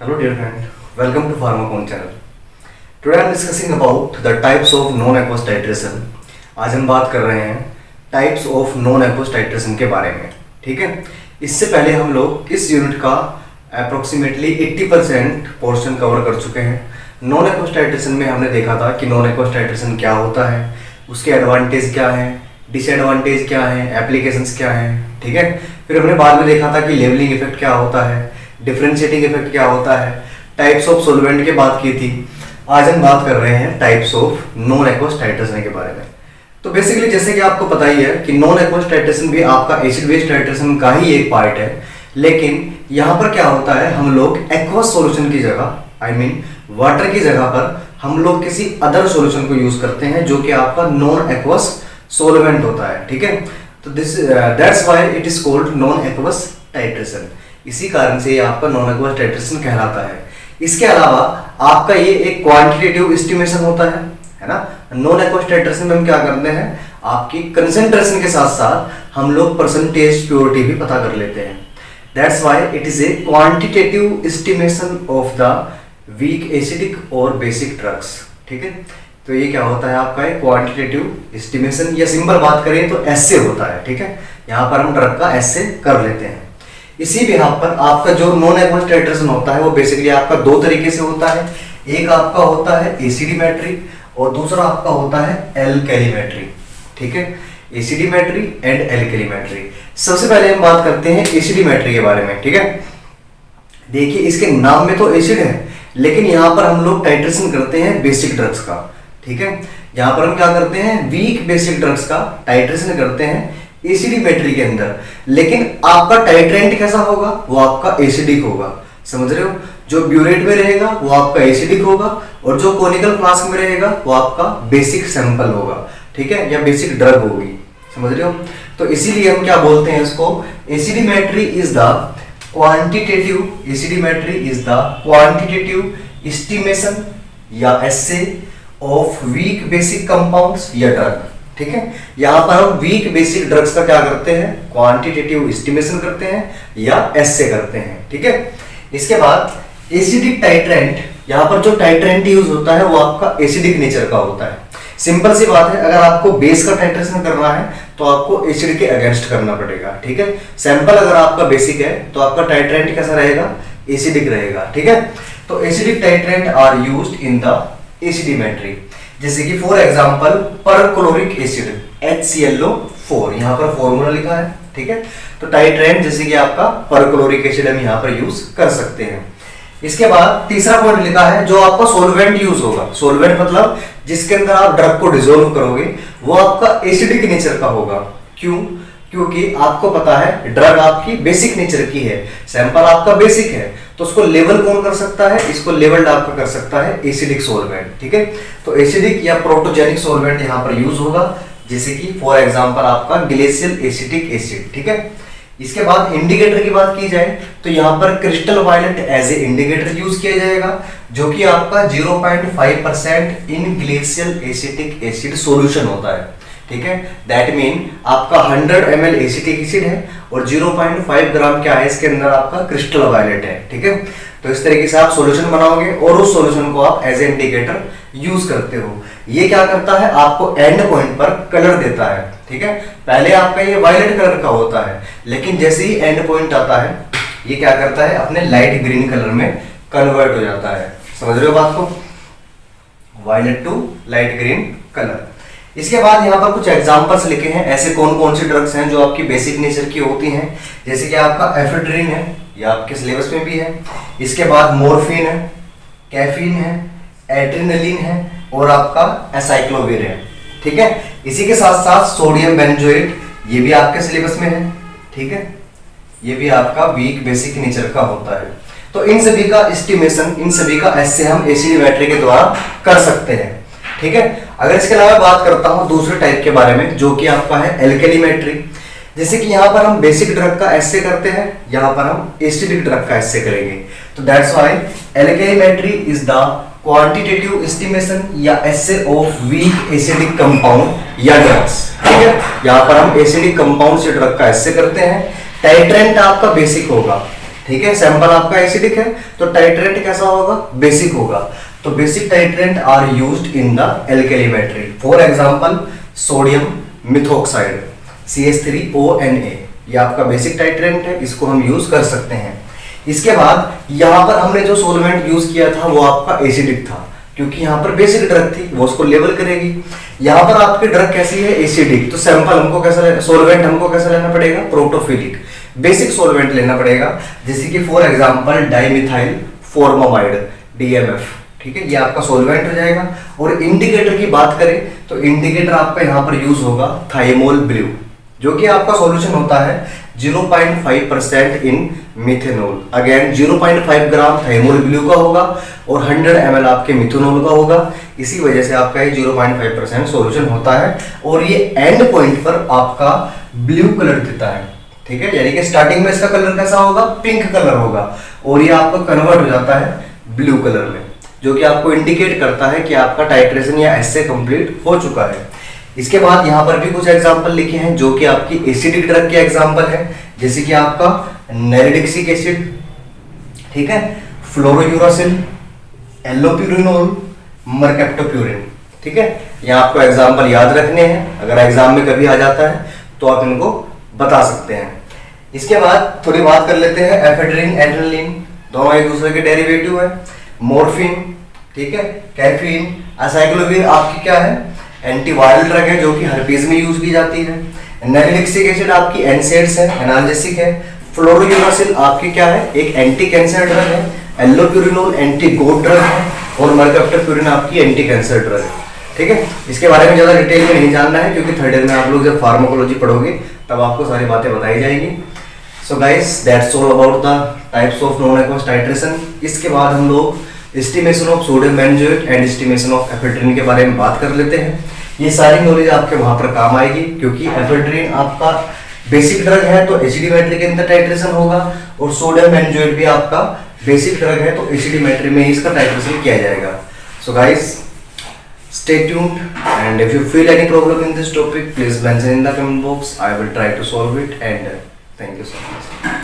Hello dear friend, welcome to Pharmacon channel. Today I am discussing about the types of non-aqueous titration. आज हम बात कर रहे हैं types of non aqueous titration के बारे में. ठीक है, इससे पहले हम लोग इस यूनिट का अप्रोक्सीमेटली 80% पोर्शन कवर कर चुके हैं. नॉन एक्वस टाइट्रेशन में हमने देखा था कि नॉन एक्वस टाइट्रेशन क्या होता है, उसके एडवांटेज क्या है, डिसएडवांटेज क्या है, एप्लीकेशंस क्या है. ठीक है, फिर हमने बाद में देखा था कि लेवलिंग इफेक्ट क्या होता है, डिफरेंशिएटिंग इफेक्ट क्या होता है, टाइप्स ऑफ सॉल्वेंट की बात की थी. आज हम बात कर रहे हैं types of non aqueous titration के बारे में. तो बेसिकली जैसे कि आपको पता ही है कि नॉन एक्वस टाइट्रेशन भी आपका एसिड बेस्ड टाइट्रेशन का ही एक पार्ट है, लेकिन यहाँ पर क्या होता है, हम लोग एक्वस सॉल्यूशन की जगह वाटर की जगह पर हम लोग किसी अदर सॉल्यूशन को यूज करते हैं जो कि आपका नॉन एक्वस सॉल्वेंट होता है. ठीक है, तो that's why it is called non aqueous titration. इसी कारण से ये आपका नॉन एक्वस टाइट्रेशन कहलाता है. इसके अलावा आपका ये एक क्वांटिटेटिव एस्टिमेशन होता है ना. नॉन एक्वस टाइट्रेशन में हम क्या करते हैं, आपकी कंसंट्रेशन के साथ साथ हम लोग परसेंटेज प्योरिटी भी पता कर लेते हैं. That's why it is a quantitative estimation of the weak acidic और बेसिक ड्रग्स. ठीक है, तो ये क्या होता है आपका एक क्वांटिटेटिव एस्टिमेशन, या सिंपल बात करें तो एस्से होता है. ठीक है, यहाँ पर हम ड्रग का एस्से कर लेते हैं. इसी बिहाफ पर आपका जो नॉन एक्वस टाइट्रेशन होता है वो बेसिकली आपका दो तरीके से होता है. एक आपका होता है एसिडिमेट्री और दूसरा आपका होता है एल्केलीमेट्री. ठीक है, एसिडिमेट्री एंड एल्केलीमेट्री. सबसे पहले हम बात करते हैं एसिडिमेट्री के बारे में. ठीक है, देखिए इसके नाम में तो एसिड है, लेकिन यहाँ पर हम लोग टाइट्रेशन करते हैं बेसिक ड्रग्स का. ठीक है, यहाँ पर हम क्या करते हैं, वीक बेसिक ड्रग्स का टाइट्रेशन करते हैं एसिडिमेट्री के अंदर. लेकिन आपका टाइट्रेंट कैसा होगा, वो आपका एसिडिक होगा. समझ रहे हो, जो ब्यूरेट में रहेगा वो आपका एसिडिक होगा और जो कोनिकल फ्लास्क में रहेगा वो आपका बेसिक सैंपल होगा. ठीक है, या बेसिक ड्रग होगी. समझ रहे हो, तो इसीलिए हम क्या बोलते हैं इसको, एसिडिमेट्री इज द क्वांटिटेटिव एस्टिमेशन या assay of week basic compounds या ड्रग. ठीक है, यहां पर हम वीक बेसिक ड्रग्स का क्या करते हैं, क्वांटिटेटिव एस्टिमेशन करते हैं या एस्से करते हैं. ठीक है, इसके बाद एसिडिक टाइट्रेंट, यहां पर जो टाइट्रेंट यूज होता है वो आपका एसिडिक नेचर का होता है. सिंपल सी बात है, अगर आपको बेस का टाइट्रेशन करना है तो आपको एसिड के अगेंस्ट करना पड़ेगा. ठीक है, सैंपल अगर आपका बेसिक है तो आपका टाइट्रेंट कैसा रहेगा, एसिडिक रहेगा. ठीक है, तो acidic titrant are used in the acidimetry. जैसे कि for example perchloric acid HClO4, यहाँ पर फॉर्मूला लिखा है. ठीक है, तो टाइट्रेंट जैसे कि आपका परक्लोरिक एसिड हम यहाँ पर यूज कर सकते हैं. इसके बाद तीसरा पॉइंट लिखा है, जो आपका सॉल्वेंट यूज होगा. सॉल्वेंट मतलब जिसके अंदर आप ड्रग को डिसॉल्व करोगे वो आपका एसिडिक नेचर का होगा. क्यों, क्योंकि आपको पता है ड्रग आपकी बेसिक नेचर की है, सैंपल आपका बेसिक है, तो उसको लेवल कौन कर सकता है, इसको लेवल्ड आपका कर सकता है एसिडिक सॉल्वेंट. ठीक है, तो एसिडिक या प्रोटोजेनिक सॉल्वेंट यहाँ पर यूज होगा, जैसे कि फॉर एग्जांपल आपका ग्लेशियल एसिटिक एसिड. ठीक है, इसके बाद इंडिकेटर की बात की जाए तो यहाँ पर crystal violet as a indicator use किया जाएगा, जो कि आपका 0.5% in glacial acetic acid solution होता है. ठीक है, दैट मीन आपका 100 ml एसिटिक एसिड है और 0.5 ग्राम क्या है इसके अंदर आपका क्रिस्टल वायलेट है. ठीक है, तो इस तरीके से आप सॉल्यूशन बनाओगे और उस सॉल्यूशन को आप एज ए इंडिकेटर यूज करते हो. ये क्या करता है, आपको एंड पॉइंट पर कलर देता है. ठीक है, पहले आपका ये वायलेट कलर का होता है, लेकिन जैसे ही एंड पॉइंट आता है ये क्या करता है, अपने लाइट ग्रीन कलर में कन्वर्ट हो जाता है. समझ रहे हो बात को, violet to light green colour. इसके बाद यहाँ पर कुछ एग्जांपल्स लिखे हैं, ऐसे कौन कौन सी ड्रग्स हैं जो आपकी बेसिक नेचर की होती हैं. जैसे कि आपका एफेड्रिन है, ये आपके सिलेबस में भी है. इसके बाद मॉर्फिन है, कैफीन है, एड्रेनलिन है और आपका एसाइक्लोविर है. ठीक है, इसी के साथ साथ सोडियम बेंजोएट, ये भी आपके सिलेबस में है. ठीक है, ये भी आपका वीक बेसिक नेचर का होता है. तो इन सभी का एस्टिमेशन, इन सभी का एस्से हम एसिडिमेट्री के द्वारा कर सकते हैं. ठीक है, अगर इसके अलावा बात करता हूं दूसरे टाइप के बारे में जो कि आपका है एल्केलीमेट्री. जैसे कि यहाँ पर हम बेसिक ड्रग का एस्से करते हैं, यहाँ पर हम एसिडिक ड्रग का एस्से करेंगे. तो that's why alkalimetry is the quantitative estimation या assay of weak acidic compound या ड्रग्स. ठीक है, यहाँ पर हम एसिडिक कंपाउंड से ड्रग का एस्से करते हैं. टाइट्रेंट आपका बेसिक होगा. ठीक है, सैंपल आपका एसिडिक है तो टाइट्रेंट कैसा होगा, बेसिक होगा। तो basic titrant are used in the alkali battery, for example sodium methoxide CH3ONA, ये आपका बेसिक टाइट्रेंट है, इसको हम यूज कर सकते हैं। इसके बाद यहाँ पर हमने जो सोलवेंट यूज किया था वो आपका एसिडिक था, क्योंकि यहाँ पर बेसिक ड्रग थी, वो उसको लेवल करेगी। यहाँ पर आपकी ड्रग कैसी है, एसिडिक, तो सैंपल हमको कैसा लेना, सोलवेंट हमको कैसा लेना पड़ेगा, प्रोटोफिलिक बेसिक सोलवेंट लेना पड़ेगा, जैसे कि for example dimethyl formamide DMF, ठीक है, ये आपका सोलवेंट हो जाएगा। और इंडिकेटर की बात करें तो इंडिकेटर आपका यहाँ पर यूज होगा थाइमोल ब्लू, जो कि आपका सॉल्यूशन होता है 0.5% इन मिथेनॉल, अगेन 0.5 ग्राम थाइमोल ब्लू का होगा और 100 ml आपके मिथेनॉल का होगा। इसी वजह से आपका ये 0.5% सॉल्यूशन होता है और ये एंड पॉइंट पर आपका ब्लू कलर देता है, ठीक है, यानी कि स्टार्टिंग में इसका कलर कैसा होगा, पिंक कलर होगा और ये आपका कन्वर्ट हो जाता है ब्लू कलर में, जो कि आपको इंडिकेट करता है कि आपका टाइट्रेशन या एस्से कंप्लीट हो चुका है। इसके बाद यहाँ पर भी कुछ एग्जांपल लिखे हैं जो कि आपकी एसिडिक ड्रग के एग्जांपल है, जैसे कि आपका नैरिडिक्सिक एसिड, ठीक है, फ्लोरोयूरासिल, एलोप्यूरिनोल, मरकेप्टोप्यूरिन, ठीक है, यहाँ आपको एग्जांपल याद रखने हैं, अगर एग्जाम में कभी आ जाता है तो आप इनको बता सकते हैं। इसके बाद थोड़ी बात कर लेते हैं एफेड्रिन, एड्रेनलिन, दोनों एक दूसरे के डेरिवेटिव है। मॉर्फिन, ठीक है, कैफीन, असाइक्लोविर आपकी क्या है, एंटीवायरल ड्रग है जो कि हर्पीज में यूज की जाती है। नैरिडिक्सिक एसिड आपकी एनसेड्स है, एनाल्जेसिक है। फ्लोरोयूरासिल आपकी क्या है, एक एंटी कैंसर ड्रग है। एलोप्यूरिनोल एंटी गोट ड्रग है और मरकेप्टोप्यूरिन आपकी एंटी कैंसर ड्रग है, ठीक है। इसके बारे में ज्यादा डिटेल में नहीं जानना है, क्योंकि थर्ड ईयर में आप लोग जब फार्माकोलॉजी पढ़ोगे तब आपको सारी बातें बताई जाएंगी। So guys, that's all about the types of non aqueous titration. इसके बाद हम लोग estimation of sodium benzoate and estimation of ephedrine के बारे में बात कर लेते हैं। ये सारी नॉलेज आपके वहां पर काम आएगी, क्योंकि एफेड्रिन आपका बेसिक ड्रग है तो एसिडिमेट्री के अंदर टाइट्रेशन होगा और सोडियम बेंजोएट भी आपका बेसिक ड्रग है तो एसिडिमेट्री में ही इसका टाइट्रेशन किया जाएगा। So guys, stay tuned, and if you feel any problem in this topic, please mention in the comment box. I will try to solve it, and thank you so much.